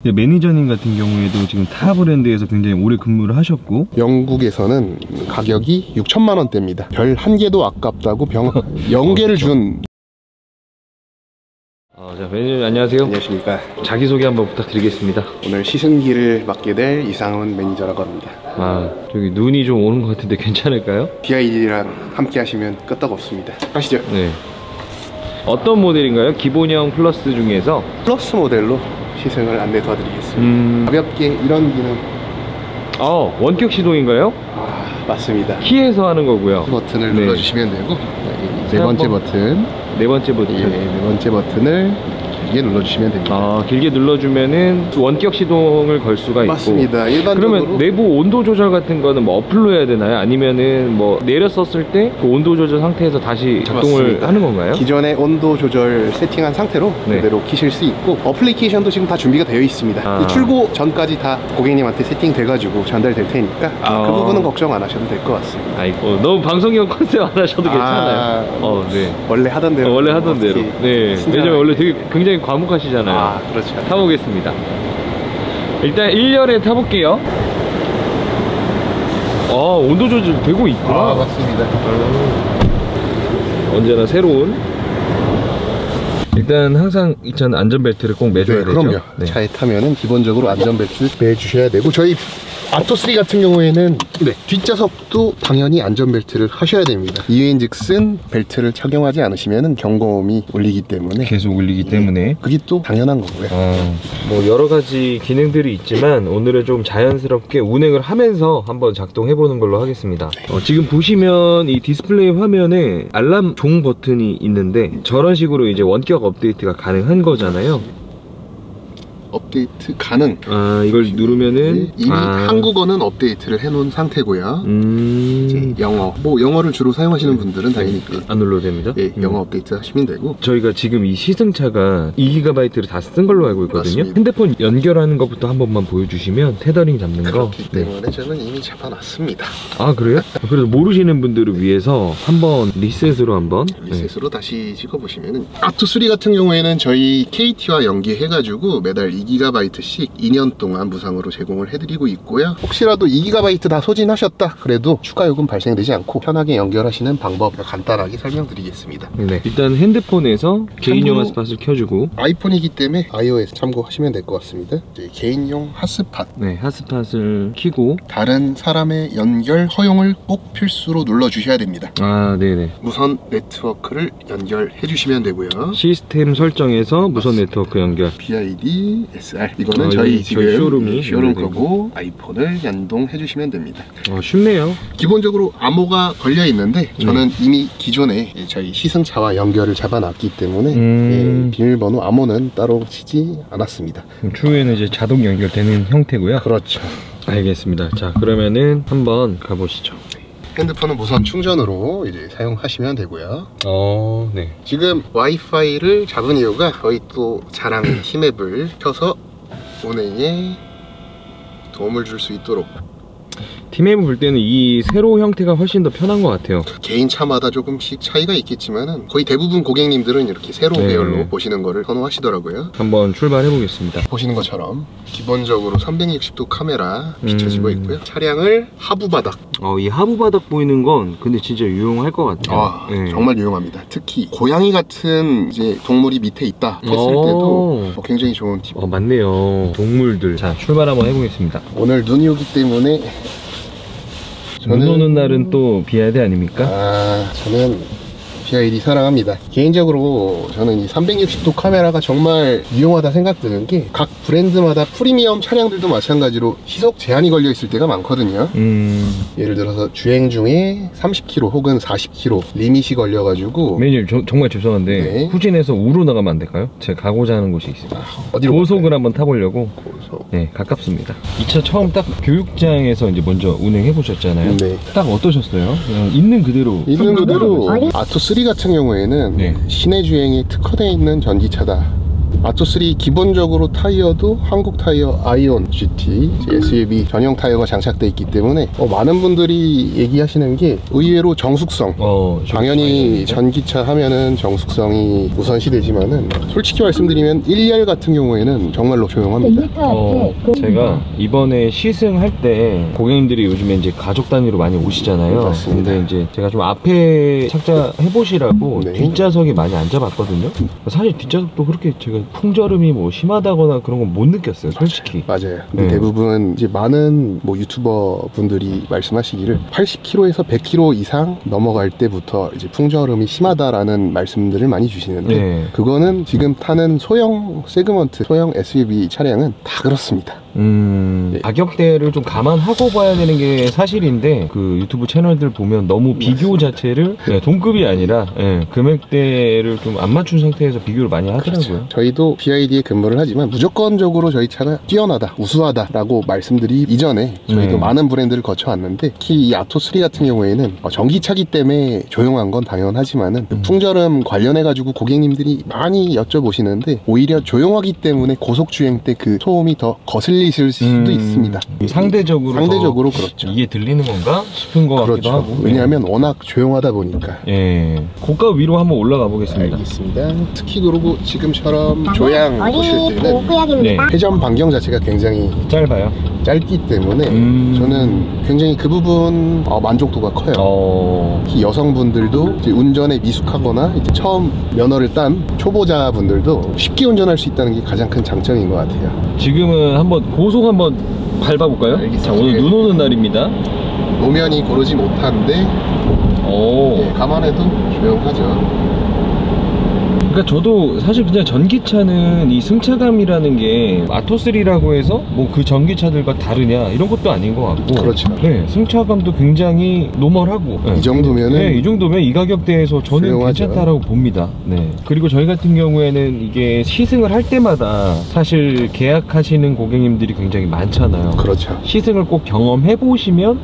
매니저님 같은 경우에도 지금 타 브랜드에서 굉장히 오래 근무를 하셨고, 영국에서는 가격이 6천만 원대입니다. 별 한 개도 아깝다고 0개를 준. 자, 매니저님 안녕하세요. 안녕하십니까. 자기소개 한번 부탁드리겠습니다. 오늘 시승기를 맡게 될 이상훈 매니저라고 합니다. 저기 눈이 좀 오는 것 같은데 괜찮을까요? BYD랑 함께 하시면 끄떡없습니다. 가시죠. 네. 어떤 모델인가요? 기본형 플러스 중에서? 플러스 모델로 시승을 안내 도와드리겠습니다. 가볍게 이런 기능. 원격 시동인가요? 맞습니다. 키에서 하는 거고요. 버튼을 눌러주시면 되고, 네 번째 버튼. 네 번째 버튼. 네 번째 버튼을 길게 눌러주시면 됩니다. 길게 눌러주면은 원격 시동을 걸 수가 있고. 맞습니다. 일반적으로. 그러면 내부 온도 조절 같은 거는 뭐 어플로 해야 되나요? 아니면은 뭐 내렸었을 때 그 온도 조절 상태에서 다시 작동을 맞습니다. 하는 건가요? 기존의 온도 조절 세팅한 상태로 그대로 키실 수 있고, 어플리케이션도 지금 다 준비가 되어 있습니다. 출고 전까지 다 고객님한테 세팅돼가지고 전달될 테니까 그 부분은 걱정 안 하셔도 될 것 같습니다. 너무 방송용 컨셉 안 하셔도 괜찮아요. 네. 원래 하던 대로. 원래 하던 대로. 네. 매니저님 원래 되게 굉장히 과묵하시잖아요. 그렇죠. 타보겠습니다. 일단 1열에 타볼게요. 온도 조절 되고 있구나. 맞습니다. 언제나 새로운. 일단 항상 저는 안전벨트를 꼭 매줘야 되죠. 그럼요. 네. 차에 타면은 기본적으로 안전벨트 매주셔야 되고, 저희 아토3 같은 경우에는 뒷좌석도 당연히 안전벨트를 하셔야 됩니다. 이유인즉슨 벨트를 착용하지 않으시면 경고음이 울리기 때문에, 계속 울리기 때문에 그게 또 당연한 거고요. 뭐 여러 가지 기능들이 있지만 오늘은 좀 자연스럽게 운행을 하면서 한번 작동해 보는 걸로 하겠습니다. 지금 보시면 이 디스플레이 화면에 알람 종 버튼이 있는데 저런 식으로 이제 원격 업데이트가 가능한 거잖아요. 업데이트 가능. 이걸 누르면은 이미 한국어는 업데이트를 해놓은 상태고요. 이제 영어, 영어를 주로 사용하시는 분들은 당연히 안 눌러도 됩니다. 영어 업데이트 하시면 되고, 저희가 지금 이 시승차가 2GB를 다 쓴 걸로 알고 있거든요. 맞습니다. 핸드폰 연결하는 것부터 한 번만 보여주시면 테더링 잡는 거. 그렇기 때문에 저는 이미 잡아놨습니다. 그래요? 그래도 모르시는 분들을 위해서 한번 리셋으로 한번 리셋으로 다시 찍어보시면은, 아토3 같은 경우에는 저희 KT와 연계해가지고 매달 2GB씩 2년 동안 무상으로 제공을 해드리고 있고요. 혹시라도 2GB 다 소진하셨다 그래도 추가 요금 발생되지 않고 편하게 연결하시는 방법 간단하게 설명드리겠습니다. 일단 핸드폰에서 개인용 핫스팟을 켜주고, 아이폰이기 때문에 iOS 참고하시면 될 것 같습니다. 이제 개인용 핫스팟, 핫스팟을 켜고 다른 사람의 연결 허용을 꼭 필수로 눌러주셔야 됩니다. 네네. 무선 네트워크를 연결해 주시면 되고요. 시스템 설정에서 무선 네트워크 연결. BYD SR, 이거는 저희 지금 쇼룸 거고 아이폰을 연동해 주시면 됩니다. 쉽네요. 기본적으로 암호가 걸려 있는데 저는 이미 기존에 저희 시승차와 연결을 잡아놨기 때문에 비밀번호 암호는 따로 치지 않았습니다. 추후에는 이제 자동 연결되는 형태고요. 그렇죠. 알겠습니다. 자, 그러면은 한번 가보시죠. 핸드폰은 무선 충전으로 이제 사용하시면 되고요. 네. 지금 와이파이를 잡은 이유가 저희 또 자랑인 티맵을 켜서 운행에 도움을 줄 수 있도록. 티맵을 볼 때는 이 세로 형태가 훨씬 더 편한 것 같아요. 개인 차마다 조금씩 차이가 있겠지만은 거의 대부분 고객님들은 이렇게 세로 배열로 보시는 거를 선호하시더라고요. 한번 출발해 보겠습니다. 보시는 것처럼 기본적으로 360도 카메라 비춰지고 있고요. 차량을 하부 바닥. 이 하부 바닥 보이는 건 근데 진짜 유용할 것 같아요. 정말 유용합니다. 특히 고양이 같은 이제 동물이 밑에 있다 했을 때도 굉장히 좋은 팁. 맞네요. 동물들. 자, 출발 한번 해보겠습니다. 오늘 눈이 오기 때문에 눈 오는 날은 또 BYD 아닙니까? 저는 BYD 사랑합니다. 개인적으로 저는 이 360도 카메라가 정말 유용하다 생각드는 게, 각 브랜드마다 프리미엄 차량들도 마찬가지로 시속 제한이 걸려 있을 때가 많거든요. 예를 들어서 주행 중에 30km 혹은 40km 리밋이 걸려가지고. 매니저님 정말 죄송한데 후진해서 우로 나가면 안 될까요? 제가 가고자 하는 곳이 있습니다. 어디로 고속을 갈까요? 한번 타보려고. 네, 가깝습니다. 이 차 처음 딱 교육장에서 이제 먼저 운행해 보셨잖아요. 딱 어떠셨어요? 그냥 있는 그대로. 아토3 같은 경우에는 시내 주행에 특화되어 있는 전기차다 아토3 기본적으로 타이어도 한국 타이어 아이온 GT SUV 전용 타이어가 장착되어 있기 때문에 많은 분들이 얘기하시는 게 의외로 정숙성. 당연히 전기차 하면은 정숙성이 우선시되지만은 솔직히 말씀드리면 1열 같은 경우에는 정말로 조용합니다. 제가 이번에 시승할 때 고객님들이 요즘에 이제 가족 단위로 많이 오시잖아요. 맞습니다. 근데 이제 제가 좀 앞에 착자해 보시라고 네. 뒷좌석이 많이 앉아봤거든요. 사실 뒷좌석도 그렇게 제가 풍절음이 뭐 심하다거나 그런 건 못 느꼈어요, 솔직히. 맞아요. 근데 네. 대부분 이제 많은 뭐 유튜버 분들이 말씀하시기를 80km에서 100km 이상 넘어갈 때부터 이제 풍절음이 심하다라는 말씀들을 많이 주시는데 네. 그거는 지금 타는 소형 세그먼트, 소형 SUV 차량은 다 그렇습니다. 가격대를 좀 감안하고 봐야 되는 게 사실인데 그 유튜브 채널들 보면 너무 비교 자체를 동급이 아니라 금액대를 좀 안 맞춘 상태에서 비교를 많이 하더라고요. 그렇죠. 저희도 BYD에 근무를 하지만 무조건적으로 저희 차가 뛰어나다, 우수하다라고 말씀드리기 이전에 저희도 많은 브랜드를 거쳐왔는데 특히 이 아토3 같은 경우에는 전기차기 때문에 조용한 건 당연하지만은 풍절음 관련해가지고 고객님들이 많이 여쭤보시는데 오히려 조용하기 때문에 고속주행 때 그 소음이 더 거슬리실 수도 있습니다. 상대적으로 그렇죠. 이게 들리는 건가 싶은 거 그렇죠. 같기도 하고. 왜냐하면 워낙 조용하다 보니까. 고가 위로 한번 올라가 보겠습니다. 알겠습니다. 특히 그리고 지금처럼 조향 보실 때는 회전 반경 자체가 굉장히 짧기 때문에 저는 굉장히 그 부분 만족도가 커요. 특히 여성분들도 이제 운전에 미숙하거나 이제 처음 면허를 딴 초보자분들도 쉽게 운전할 수 있다는 게 가장 큰 장점인 것 같아요. 지금은 한번 고속 한번 밟아볼까요? 알겠습니다. 자, 오늘 눈 오는 날입니다. 노면이 고르지 못한데 감안해도 조용하죠. 그러니까 저도 사실 그냥 전기차는 이 승차감이라는 게 아토3라고 해서 뭐 그 전기차들과 다르냐 이런 것도 아닌 것 같고. 그렇죠. 승차감도 굉장히 노멀하고 이 정도면은 이 정도면 이 가격대에서 저는 훌륭하죠. 괜찮다라고 봅니다. 그리고 저희 같은 경우에는 이게 시승을 할 때마다 사실 계약하시는 고객님들이 굉장히 많잖아요. 그렇죠. 시승을 꼭 경험해 보시면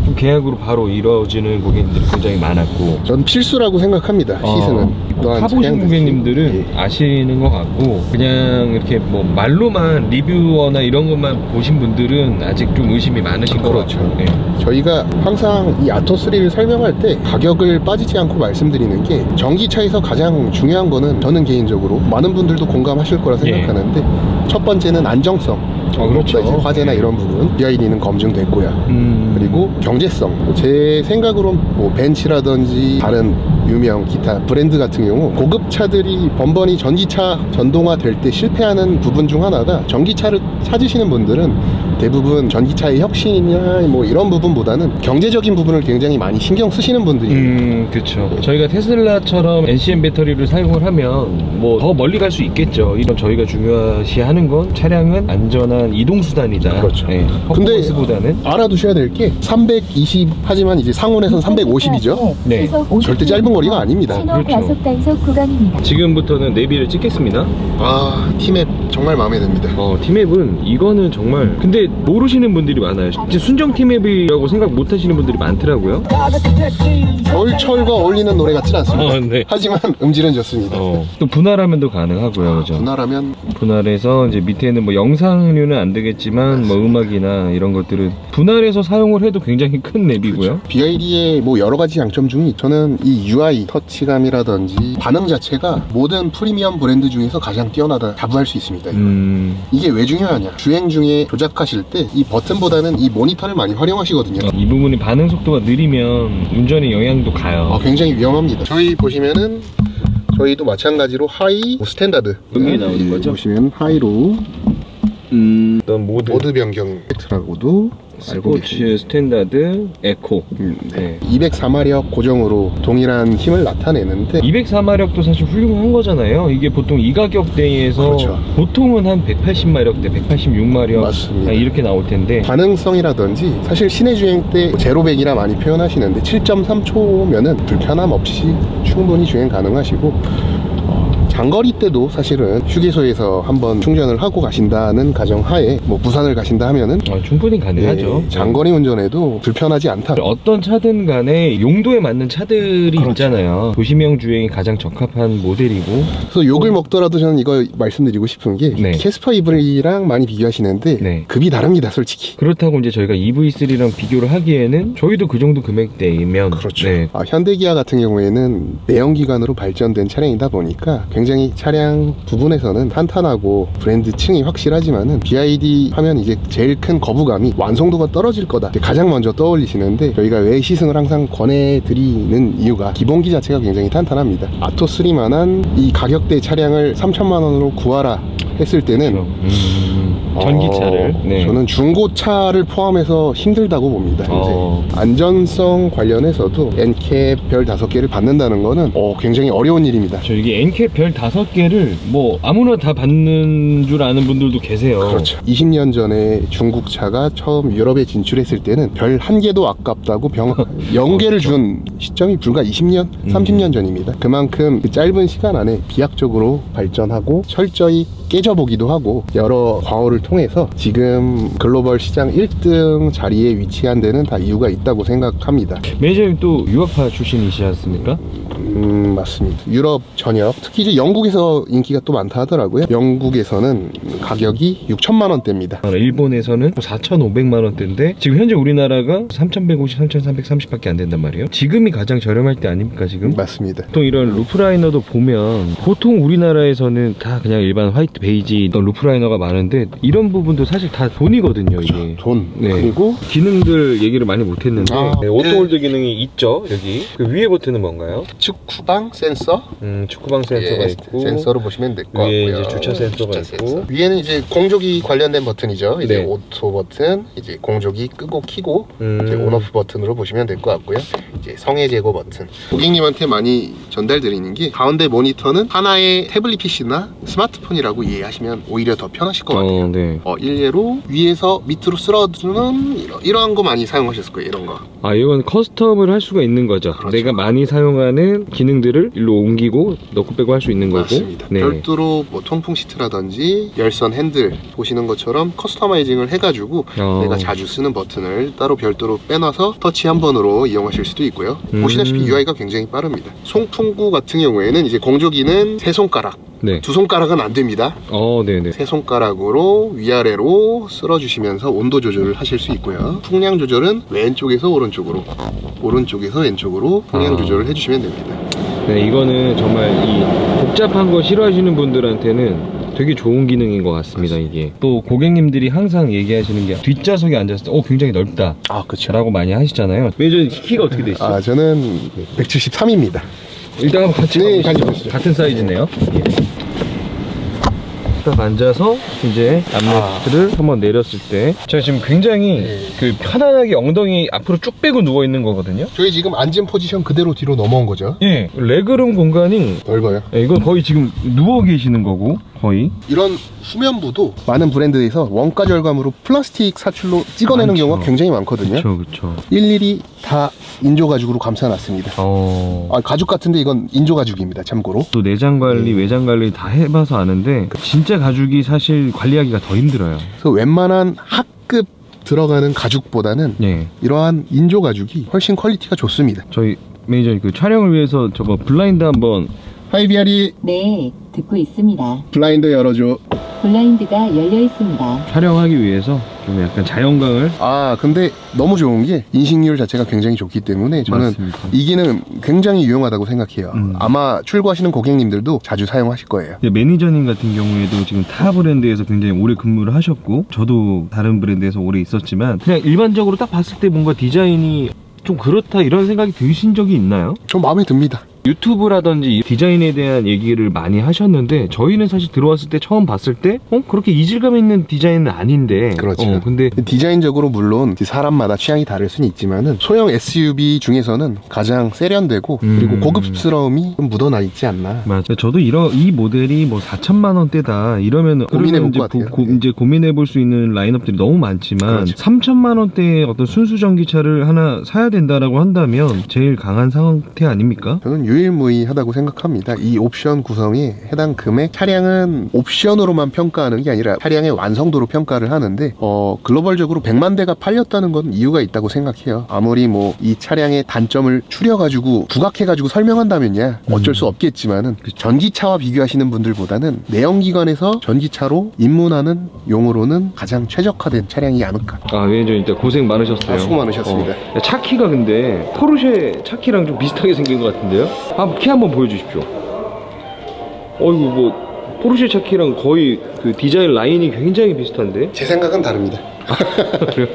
좀 계약으로 바로 이루어지는 고객님들이 굉장히 많았고 전 필수라고 생각합니다. 시승은 타보신 고객님들은 아시는 것 같고 그냥 이렇게 뭐 말로만 리뷰어나 이런 것만 보신 분들은 아직 좀 의심이 많으신 것 같아요. 저희가 항상 이 아토3를 설명할 때 가격을 빠지지 않고 말씀드리는 게 전기차에서 가장 중요한 거는 저는 개인적으로 많은 분들도 공감하실 거라 생각하는데 첫 번째는 안정성. 그렇죠. 이제 화재나 이런 부분 BYD는 검증됐고요. 그리고 경제성. 제 생각으로 뭐 벤츠라든지 다른 유명 기타 브랜드 같은 경우 고급 차들이 번번이 전기차 전동화 될 때 실패하는 부분 중 하나가 전기차를 찾으시는 분들은 대부분 전기차의 혁신이냐 뭐 이런 부분보다는 경제적인 부분을 굉장히 많이 신경 쓰시는 분들이 그렇죠. 저희가 테슬라처럼 NCM 배터리를 사용을 하면 뭐 더 멀리 갈 수 있겠죠. 이런 저희가 중요시하는 건 차량은 안전한 이동수단이다. 그렇죠. 근데 보다는 알아두셔야 될 게 320 하지만 이제 상온에선 350이죠. 절대 짧은 거리가 아닙니다. 그렇죠. 지금부터는 내비를 찍겠습니다. T맵 정말 마음에 듭니다. T맵은 이거는 정말 근데 모르시는 분들이 많아요. 진짜 순정 T맵이라고 생각 못 하시는 분들이 많더라고요. 겨울철과 어울리는 노래 같진 않습니다. 하지만 음질은 좋습니다. 또 분할하면도 가능하고요. 그죠? 분할해서 이제 밑에는 뭐 영상류는 안 되겠지만 뭐 음악이나 이런 것들은 분할해서 사용을 해도 굉장히 큰 맵이고요. BYD의 뭐 여러 가지 장점 중에 저는 이 UI 터치감이라든지 반응 자체가 모든 프리미엄 브랜드 중에서 가장 뛰어나다 자부할 수 있습니다. 이게 왜 중요하냐? 주행 중에 조작하실 때 이 버튼보다는 이 모니터를 많이 활용하시거든요. 이 부분이 반응 속도가 느리면 운전에 영향도 가요. 굉장히 위험합니다. 저희 보시면은 저희도 마찬가지로 하이, 스탠다드 여기 나오는 거죠? 보시면 하이로 일단 모드 변경 세트라고도 스포츠, 스탠다드, 에코. 204마력 고정으로 동일한 힘을 나타내는데 204마력도 사실 훌륭한 거잖아요. 이게 보통 이 가격대에서 보통은 한 180마력대, 186마력 맞습니다. 이렇게 나올 텐데 반응성이라든지 사실 시내 주행 때 제로백이라 많이 표현하시는데 7.3초면은 불편함 없이 충분히 주행 가능하시고 장거리 때도 사실은 휴게소에서 한번 충전을 하고 가신다는 가정하에 뭐 부산을 가신다 하면은 충분히 가능하죠. 장거리 운전에도 불편하지 않다. 어떤 차든 간에 용도에 맞는 차들이 그렇죠. 있잖아요. 도심형 주행이 가장 적합한 모델이고. 그래서 욕을 먹더라도 저는 이거 말씀드리고 싶은 게 캐스퍼 EV랑 많이 비교하시는데 급이 다릅니다, 솔직히. 그렇다고 이제 저희가 EV3랑 비교를 하기에는 저희도 그 정도 금액대이면 그렇죠. 현대기아 같은 경우에는 내연기관으로 발전된 차량이다 보니까 굉장히 차량 부분에서는 탄탄하고 브랜드 층이 확실하지만은 BYD 하면 이제 제일 큰 거부감이 완성도가 떨어질 거다 가장 먼저 떠올리시는데, 저희가 왜 시승을 항상 권해드리는 이유가 기본기 자체가 굉장히 탄탄합니다. 아토3만한 이 가격대 차량을 3천만 원으로 구하라 했을 때는 전기차를 저는 중고차를 포함해서 힘들다고 봅니다. 안전성 관련해서도 엔캡 별 5개를 받는다는 거는 굉장히 어려운 일입니다. 이게 엔캡 별 5개를 뭐 아무나 다 받는 줄 아는 분들도 계세요. 그렇죠. 20년 전에 중국차가 처음 유럽에 진출했을 때는 별 1개도 아깝다고 0개를 준 시점이 불과 20년, 30년 전입니다. 그만큼 그 짧은 시간 안에 비약적으로 발전하고 철저히 깨져보기도 하고 여러 과오를 통해서 지금 글로벌 시장 1등 자리에 위치한 데는 다 이유가 있다고 생각합니다. 매니저님 또 유학파 출신이시지 않습니까? 맞습니다. 유럽 전역, 특히 이제 영국에서 인기가 또 많다 하더라고요. 영국에서는 가격이 6천만 원대입니다. 일본에서는 4,500만 원대인데 지금 현재 우리나라가 3,150, 3,330밖에 안 된단 말이에요. 지금이 가장 저렴할 때 아닙니까 지금? 맞습니다. 보통 이런 루프라이너도 보면 보통 우리나라에서는 다 그냥 일반 화이트 베이지 루프라이너가 많은데 이런 부분도 사실 다 돈이거든요. 그렇죠. 이게 돈. 그리고 기능들 얘기를 많이 못했는데 오토홀드 기능이 있죠. 여기 그 위에 버튼은 뭔가요? 축구방 센서. 축구방 센서가 있고 센서로 보시면 될 것 위에 같고요. 이제 주차 센서가 있고 위에는 이제 공조기 관련된 버튼이죠. 이제 오토 버튼, 이제 공조기 끄고 키고 이제 온오프 버튼으로 보시면 될 것 같고요. 이제 성해 제거 버튼. 고객님한테 많이 전달드리는 게 가운데 모니터는 하나의 태블릿 PC나 스마트폰이라고 이해하시면 오히려 더 편하실 것 같아요. 일례로 위에서 밑으로 쓸어주는 이러한 거 많이 사용하셨을 거예요. 이런 거. 이건 커스텀을 할 수가 있는 거죠. 그렇죠. 내가 많이 사용하는 기능들을 일로 옮기고 넣고 빼고 할 수 있는 거고. 맞습니다. 별도로 뭐 통풍 시트라든지 열선 핸들 보시는 것처럼 커스터마이징을 해가지고 내가 자주 쓰는 버튼을 따로 별도로 빼놔서 터치 한 번으로 이용하실 수도 있고요. 보시다시피 UI가 굉장히 빠릅니다. 송풍구 같은 경우에는 이제 공조기는 3손가락, 2손가락은 안 됩니다. 네네. 3손가락으로 위아래로 쓸어주시면서 온도 조절을 하실 수 있고요. 풍량 조절은 왼쪽에서 오른쪽으로, 오른쪽에서 왼쪽으로 풍량 조절을 해주시면 됩니다. 이거는 정말 이 복잡한 거 싫어하시는 분들한테는 되게 좋은 기능인 것 같습니다. 이게 또 고객님들이 항상 얘기하시는 게 뒷좌석에 앉았을 때 굉장히 넓다 그쵸 라고 많이 하시잖아요. 매니저님 키가 어떻게 되시죠? 저는 173입니다 일단 한번 같이 보시죠. 같은 사이즈네요. 딱 앉아서 이제 암레스트를 한번 내렸을 때 제가 지금 굉장히 그 편안하게 엉덩이 앞으로 쭉 빼고 누워 있는 거거든요. 저희 지금 앉은 포지션 그대로 뒤로 넘어온 거죠. 레그룸 공간이 넓어요. 이건 거의 지금 누워 계시는 거고 거의 이런 후면부도 많은 브랜드에서 원가 절감으로 플라스틱 사출로 찍어내는 경우가 굉장히 많거든요. 그렇죠. 일일이 다 인조 가죽으로 감싸놨습니다. 가죽 같은데 이건 인조 가죽입니다. 참고로. 또 내장 관리, 외장 관리 다 해봐서 아는데 진짜 가죽이 사실 관리하기가 더 힘들어요. 그래서 웬만한 하급 들어가는 가죽보다는 이러한 인조 가죽이 훨씬 퀄리티가 좋습니다. 저희 매니저님 그 촬영을 위해서 저거 블라인드 한번. 하이 비아리. 네, 듣고 있습니다. 블라인드 열어줘. 블라인드가 열려 있습니다. 촬영하기 위해서 좀 약간 자연광을. 근데 너무 좋은 게 인식률 자체가 굉장히 좋기 때문에 저는 맞습니다. 이 기능 굉장히 유용하다고 생각해요. 아마 출고하시는 고객님들도 자주 사용하실 거예요. 매니저님 같은 경우에도 지금 타 브랜드에서 굉장히 오래 근무를 하셨고 저도 다른 브랜드에서 오래 있었지만 그냥 일반적으로 딱 봤을 때 뭔가 디자인이 좀 그렇다 이런 생각이 드신 적이 있나요? 좀 마음에 듭니다. 유튜브라든지 디자인에 대한 얘기를 많이 하셨는데 저희는 사실 들어왔을 때 처음 봤을 때 그렇게 이질감 있는 디자인은 아닌데 그렇죠. 근데 디자인적으로 물론 사람마다 취향이 다를 수는 있지만은 소형 SUV 중에서는 가장 세련되고 그리고 고급스러움이 좀 묻어나 있지 않나. 맞아요. 저도 이 모델이 뭐 4천만 원대다 이러면 고민해볼 것 같아요. 이제 고민해볼 수 있는 라인업들이 너무 많지만 3천만 원대의 어떤 순수 전기차를 하나 사야 된다라고 한다면 제일 강한 상태 아닙니까? 저는 유일무이하다고 생각합니다. 이 옵션 구성에 해당 금액, 차량은 옵션으로만 평가하는 게 아니라 차량의 완성도로 평가를 하는데 글로벌적으로 100만 대가 팔렸다는 건 이유가 있다고 생각해요. 아무리 뭐 이 차량의 단점을 추려가지고 부각해가지고 설명한다면야 어쩔 수 없겠지만은 전기차와 비교하시는 분들보다는 내연기관에서 전기차로 입문하는 용으로는 가장 최적화된 차량이 아닐까. 매니저 일단 고생 많으셨어요. 수고 많으셨습니다. 차 키가 근데 포르쉐 차 키랑 좀 비슷하게 생긴 것 같은데요? 키 한번 보여주십시오. 어이구 뭐 포르쉐 차 키랑 거의 그 디자인 라인이 굉장히 비슷한데? 제 생각은 다릅니다. 그래요?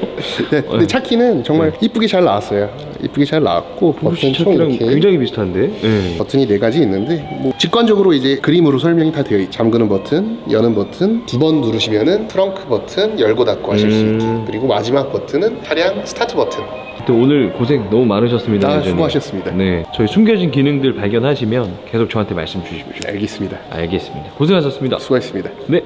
네, 근데 차 키는 정말 이쁘게 잘 나왔어요. 이쁘게 잘 나왔고 포르쉐 버튼 차 총 키랑 이렇게 굉장히 비슷한데? 네. 버튼이 4가지 있는데 뭐 직관적으로 이제 그림으로 설명이 다 되어 있죠. 잠그는 버튼, 여는 버튼, 2번 누르시면은 트렁크 버튼 열고 닫고 하실 수 있게, 그리고 마지막 버튼은 차량 스타트 버튼. 오늘 고생 너무 많으셨습니다. 매니저님. 수고하셨습니다. 네, 저희 숨겨진 기능들 발견하시면 계속 저한테 말씀 주십시오. 알겠습니다. 알겠습니다. 고생하셨습니다. 수고하셨습니다. 네.